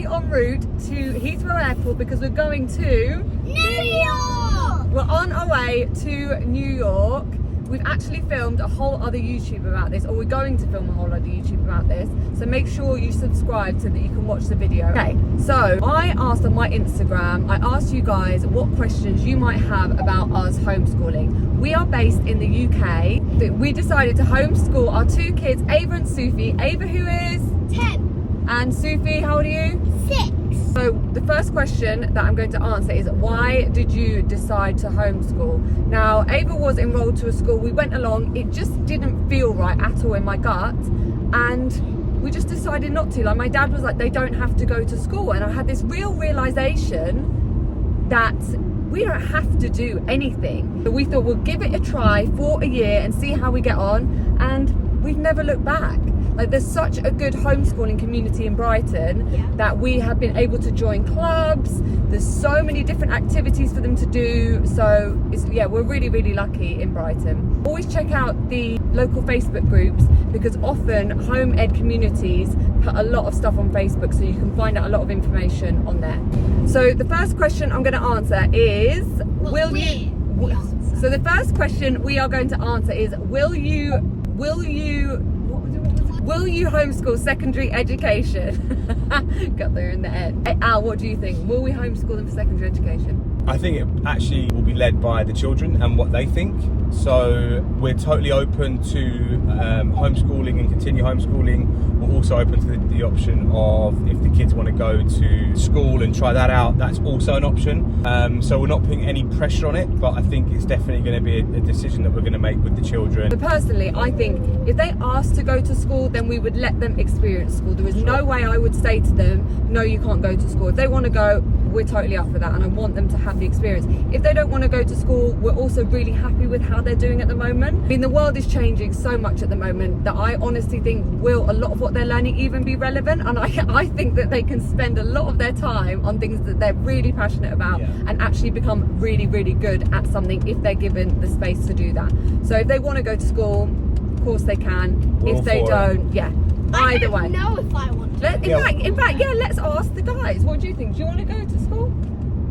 currently en route to Heathrow Airport because we're going to New York! We're on our way to New York. We've actually filmed a whole other YouTube about this, or we're going to film a whole other YouTube about this. So make sure you subscribe so that you can watch the video. Okay, so I asked on my Instagram, I asked you guys what questions you might have about us homeschooling. We are based in the UK. We decided to homeschool our two kids, Ava and Sufi. Ava, who is? 10. And Sufi, how old are you? 6. So the first question that I'm going to answer is, why did you decide to homeschool? Now, Ava was enrolled to a school. We went along. It just didn't feel right at all in my gut. And we just decided not to. Like, my dad was like, they don't have to go to school. And I had this real realization that we don't have to do anything. So we thought we'll give it a try for a year and see how we get on. And we've never looked back. Like, there's such a good homeschooling community in Brighton that we have been able to join clubs. There's so many different activities for them to do. So we're really, really lucky in Brighton. Always check out the local Facebook groups, because often home ed communities put a lot of stuff on Facebook, so you can find out a lot of information on there. So the first question I'm going to answer is, So the first question we are going to answer is, will you homeschool secondary education? Got there in the end. Hey, Al, what do you think? Will we homeschool them for secondary education? I think it actually will be led by the children and what they think. So we're totally open to homeschooling and continue homeschooling. We're also open to the option of, if the kids want to go to school and try that out, that's also an option. So we're not putting any pressure on it, but I think it's definitely going to be a decision that we're going to make with the children. But personally, I think if they asked to go to school, then we would let them experience school. There is no way I would say to them, no, you can't go to school. If they want to go, we're totally up for that, and I want them to have the experience. If they don't want to go to school, we're also really happy with how they're doing at the moment. I mean, the world is changing so much at the moment that I honestly think a lot of what they're learning even be relevant, and I think that they can spend a lot of their time on things that they're really passionate about and actually become really, really good at something if they're given the space to do that. So if they want to go to school, of course they can. If they don't, either way. I don't know if I want to. In fact, let's ask the guys. What do you think? Do you want to go to school?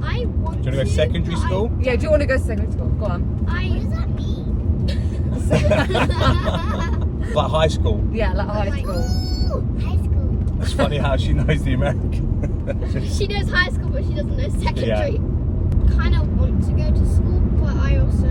I want to. Do you want to go to secondary school? Yeah, do you want to go to secondary school? Go on. What does that mean? Like high school? Yeah, like high school. Ooh, high school. It's funny how she knows the American. She knows high school, but she doesn't know secondary. Kind of want to go to school, but I also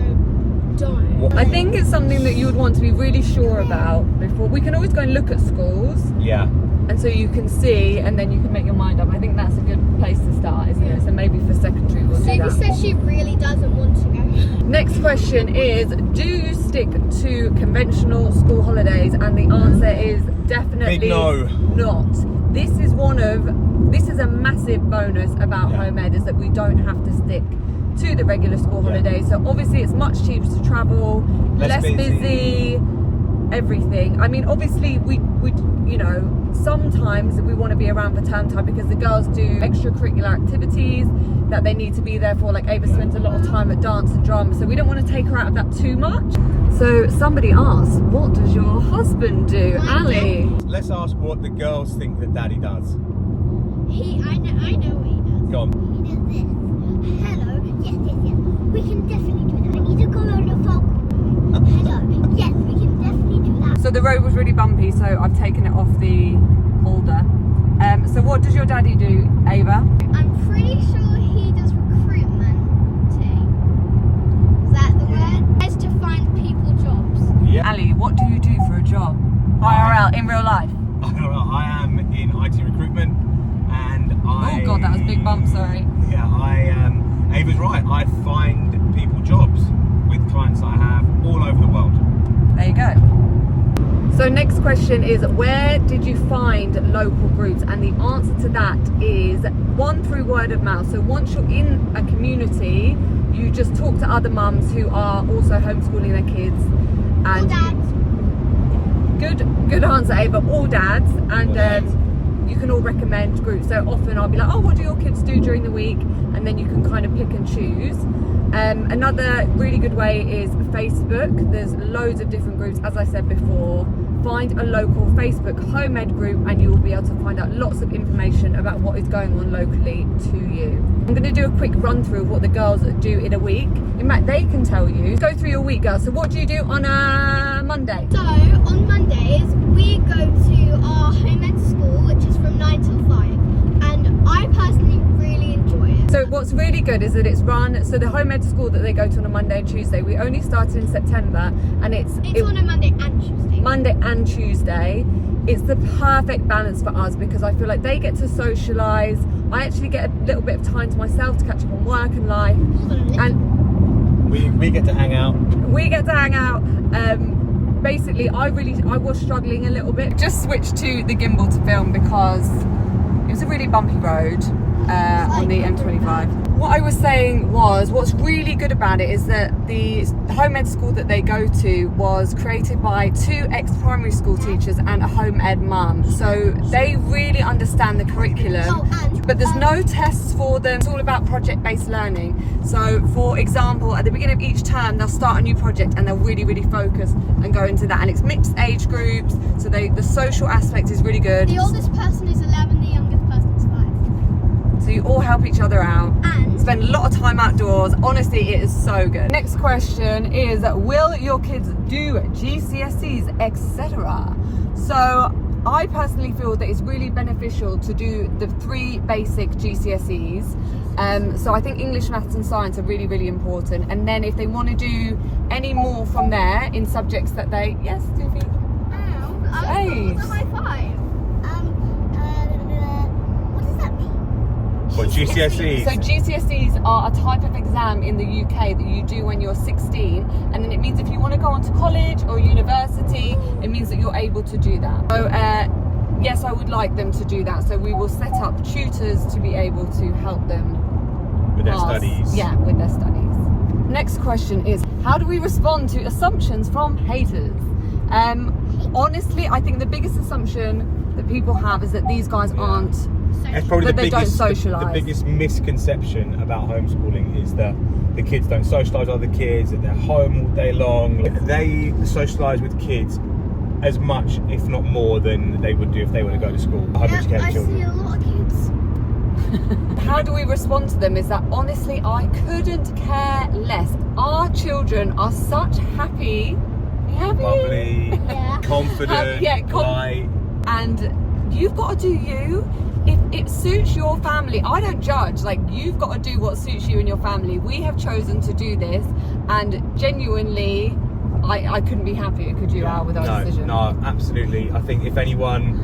don't. I think it's something that you would want to be really sure about before. We can always go and look at schools. Yeah. And so you can see, and then you can make your mind up. I think that's a good place to start, isn't it? So maybe for secondary we'll do that. Susie says she really doesn't want to go. Next question is, do you stick to conventional school holidays? And the answer is definitely Big no. Not. This is a massive bonus about home ed, is that we don't have to stick to the regular school holidays. So obviously it's much cheaper to travel, less busy, everything. I mean, obviously we sometimes we want to be around for term time because the girls do extracurricular activities that they need to be there for. Like Ava spends a lot of time at dance and drama, so we don't want to take her out of that too much. So somebody asked, what does your husband do? Ali? Let's ask what the girls think that Daddy does. I know what he does. Go on. He does this. Hello. Yes. We can definitely do that. I need to go on the phone. Hello. Yes, we can definitely do that. So the road was really bumpy, so I've taken it off the holder. So what does your daddy do, Ava? I'm pretty sure he does recruitment. Is that the word? It's to find people jobs. Yeah. Ali, what do you do for a job? IRL, in real life? I am in IT recruitment, and Oh god, that was a big bump, sorry. Yeah, Ava's right. I find people jobs with clients I have all over the world. There you go. So next question is, where did you find local groups? And the answer to that is one, through word of mouth. So once you're in a community, you just talk to other mums who are also homeschooling their kids. And All dads. Good answer, Ava. All dads. And you can all recommend groups. So often I'll be like, oh, what do your kids do during the week? And then you can kind of pick and choose. Another really good way is Facebook. There's loads of different groups, as I said before. Find a local Facebook home ed group and you will be able to find out lots of information about what is going on locally to you. I'm going to do a quick run through of what the girls do in a week. In fact, they can tell you. Go through your week, girls. So what do you do on a Monday? So on Mondays we go to our home ed school, which is from 9 till 5, and I personally really enjoy it. So what's really good is that it's run, so the home ed school that they go to on a Monday and Tuesday, we only started in September, and it's on a Monday and Tuesday. Monday and Tuesday. It's the perfect balance for us because I feel like they get to socialise. I actually get a little bit of time to myself to catch up on work and life, and we get to hang out. we get to hang out. Basically, I was struggling a little bit. Just switched to the gimbal to film because it was a really bumpy road on the M25. What I was saying was, what's really good about it is that the home ed school that they go to was created by 2 ex-primary school teachers and a home ed mum. So they really understand the curriculum, but there's no tests for them. It's all about project-based learning. So for example, at the beginning of each term, they'll start a new project and they'll really, really focus and go into that. And it's mixed age groups, so the social aspect is really good. The oldest person is 11, the youngest person is 5. So you all help each other out. And Spend a lot of time outdoors. Honestly, it is so good. Next question is, will your kids do GCSEs, etc.? So I personally feel that it's really beneficial to do the 3 basic GCSEs. So I think English, maths and science are really, really important. And then if they want to do any more from there in subjects that they... Yes, Sophie? It's a high five. What does that mean? What, GCSEs? So GCSEs are a type of exam in the UK that you do when you're 16, and then it means if you want to go on to college or university, it means that you're able to do that. So yes, I would like them to do that. So we will set up tutors to be able to help them With their studies. Yeah, with their studies. Next question is, how do we respond to assumptions from haters? Honestly, I think the biggest assumption that people have is that these guys aren't... That's probably That the they don't biggest, socialise. the biggest misconception about homeschooling is that the kids don't socialise with other kids, that they're home all day long. They socialise with kids as much, if not more, than they would do if they were to go to school. Home educated I children. see a lot of kids. How do we respond to them is that honestly, I couldn't care less. Our children are such happy, Bubbly, Yeah. confident, light. and you've got to do you. If it suits your family, I don't judge. Like, you've got to do what suits you and your family. We have chosen to do this, and genuinely, I couldn't be happier, could you, Al, with our decision? No, absolutely. I think if anyone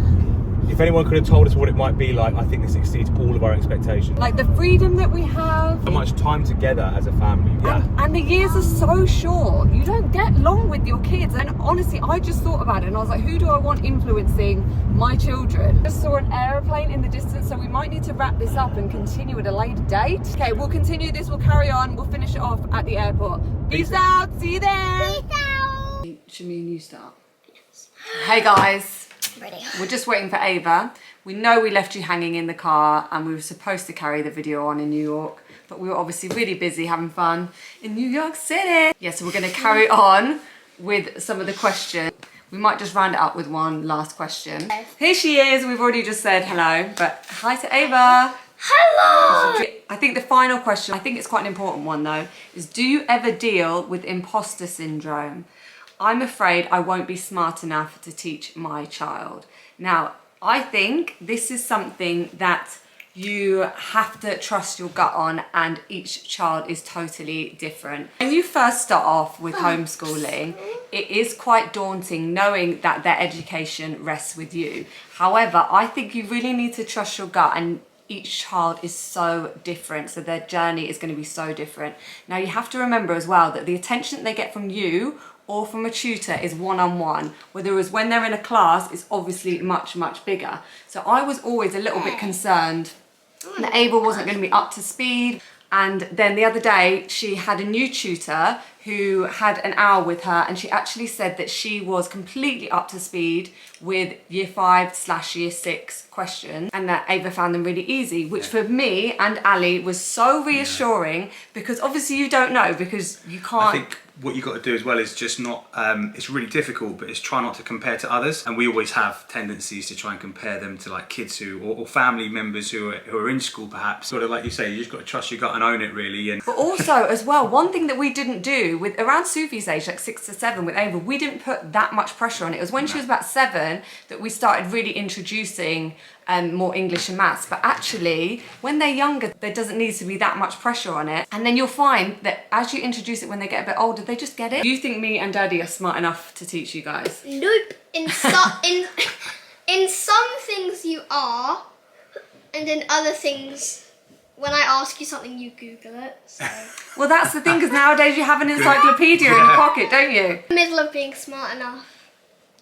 could have told us what it might be like, I think this exceeds all of our expectations. Like the freedom that we have. So much time together as a family. Yeah. And the years are so short. You don't get long with your kids. And honestly, I just thought about it and I was like, who do I want influencing my children? Just saw an aeroplane in the distance, so we might need to wrap this up and continue at a later date. Okay, we'll continue this, we'll carry on, we'll finish it off at the airport. Peace out, see you there. Peace out. Should me and you start? Hey guys. Ready. We're just waiting for Ava. We know we left you hanging in the car and we were supposed to carry the video on in New York, but we were obviously really busy having fun in New York City. Yeah, so we're going to carry on with some of the questions. We might just round it up with one last question. Here she is. We've already just said hello, but hi to Ava. Hello. I think the final question, I think it's quite an important one though, is do you ever deal with imposter syndrome? I'm afraid I won't be smart enough to teach my child. Now, I think this is something that you have to trust your gut on, and each child is totally different. When you first start off with homeschooling, it is quite daunting knowing that their education rests with you. However, I think you really need to trust your gut, and each child is so different, so their journey is going to be so different. Now, you have to remember as well that the attention they get from you or from a tutor is one-on-one, whereas when they're in a class, it's obviously much, much bigger. So I was always a little bit concerned that Ava wasn't going to be up to speed. And then the other day, she had a new tutor who had an hour with her, and she actually said that she was completely up to speed with year 5/year 6 questions, and that Ava found them really easy, which for me and Ali was so reassuring, because obviously you don't know, because you can't. I think what you got to do as well is just not, it's really difficult, but it's try not to compare to others. And we always have tendencies to try and compare them to like kids who, or family members who are in school perhaps. Sort of like you say, you just got to trust your gut and own it really. And But also as well, one thing that we didn't do with around Sufi's age, like 6 to 7 with Ava, we didn't put that much pressure on it. It was when she was about 7 that we started really introducing more English and maths. But actually, when they're younger, there doesn't need to be that much pressure on it. And then you'll find that as you introduce it when they get a bit older, they just get it. Do you think me and Daddy are smart enough to teach you guys? Nope. In some things you are, and in other things, when I ask you something, you Google it. So. Well, that's the thing, because nowadays you have an encyclopedia in your pocket, don't you? In the middle of being smart enough.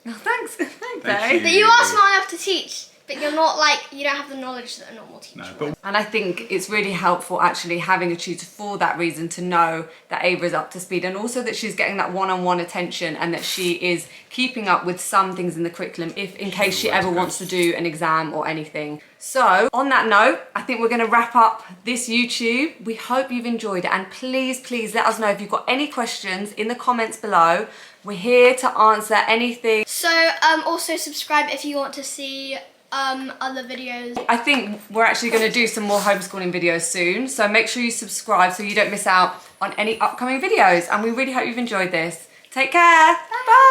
Oh, thanks, Thank babe. you. But you are smart enough to teach. But you're not like, you don't have the knowledge that a normal teacher would. And I think it's really helpful actually having a tutor for that reason, to know that Ava is up to speed, and also that she's getting that one-on-one attention, and that she is keeping up with some things in the curriculum if in case she ever wants to do an exam or anything. So on that note, I think we're going to wrap up this YouTube. We hope you've enjoyed it, and please let us know if you've got any questions in the comments below. We're here to answer anything. So also subscribe if you want to see other videos. I think we're actually going to do some more homeschooling videos soon, so make sure you subscribe so you don't miss out on any upcoming videos, and we really hope you've enjoyed this. Take care. Bye.